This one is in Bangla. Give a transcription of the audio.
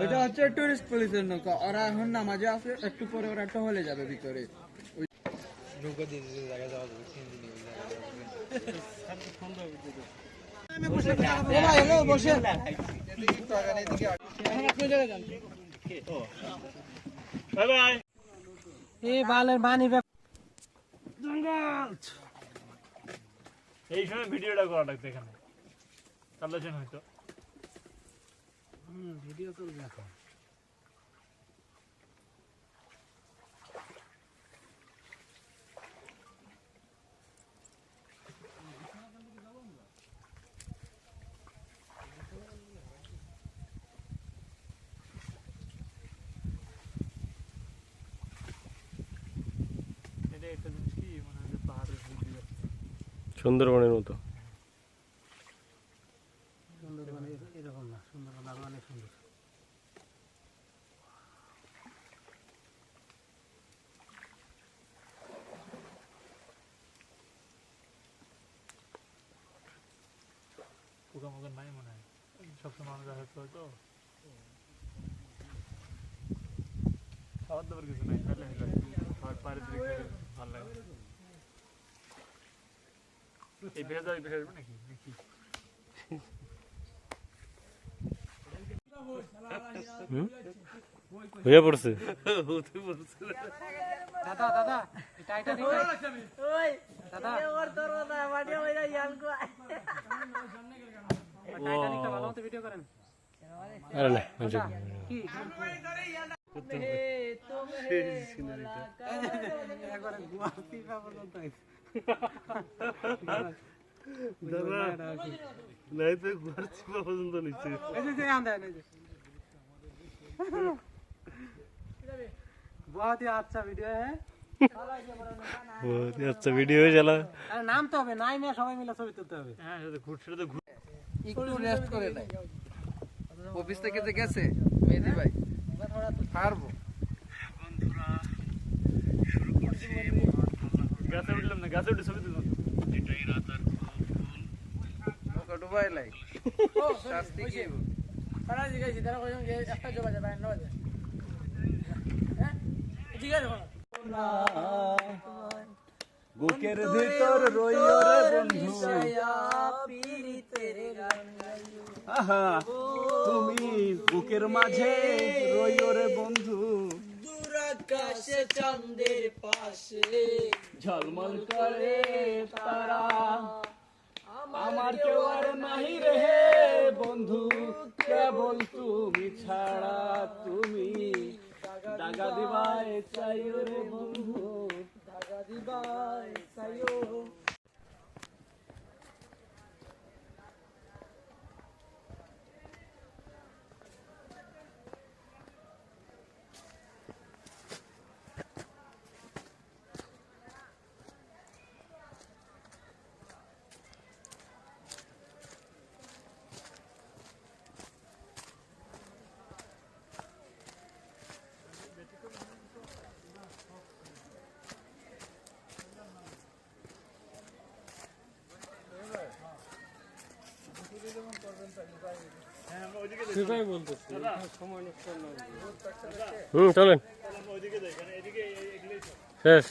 এটা হচ্ছে টুরিস্ট পুলিশের নৌকা, ওরা এখন নামাজে আছে, একটু পরে ওরা টহলে যাবে ভিতরে। নৌকা দিয়ে জায়গায় যাওয়া যাবে, এই সময় ভিডিওটা করা লাগবে এখানে, তাহলে হয়তো ভিডিও চলবে এখন। একটা জিনিস কি মনে হয়, পাহাড়ের সুন্দরবনের মতো। সুন্দরবন এরকম না, সুন্দরবন আরো অনেক সুন্দর। পোকামাকড় নাই মনে হয়, সবসময় মানুষ আসতে হয়তো খাবার দাবার কিছু নাই, ভালো লাগে। এই ভেজা ভেজবে নাকি নাকি হয়ে পড়ছে। দাদা দাদা টাইটানিক ওই দাদা ওর দরজা মাটিয়া হইরা ইয়ালকো টাইটানিকটা ভালো মতো ভিডিও করেন। আরে না কি একবার গুয়াহাটি পর্যন্ত নাই তো গুয়াহাটি পর্যন্ত নিচ্ছে। गुवाहाटी अच्छा वीडियो है, बहुत अच्छा वीडियो है चला। अरे नाम तो হবে নাই মিয়া সবাই মিলে ছবি তুলতে হবে। হ্যাঁ সেটা ঘুরছে তো একটু রেস্ট করে নাই, অফিস থেকে যে গেছে মেহেদি ভাই পারবো। বন্ধুরা শুরু করছি, গাছে উঠলাম না, গাছে উঠে ছবি তুললাম। এটাই রাত আর নৌকা ডুবাই লাই শাস্তি কি হবে? কারা জিগাইছি তারা কইছেন যে একটা জবা যাবে না বাজে, হ্যাঁ জিগাই দেখো বুকের ভিতর রইও রে বন্ধু, আহা তুমি বুকের মাঝে রইও রে বন্ধু, দূর আকাশে চাঁদের পাশে ঝলমল করে তারা, আমার কেউ আর নাহি রে বন্ধু, কেবল তুমি ছাড়া, তুমি দাগা দিবাই চাইও রে বন্ধু, দাগা দিবাই চাইও। সেটাই বলতেছি, সময় নষ্ট না। চলেন শেষ।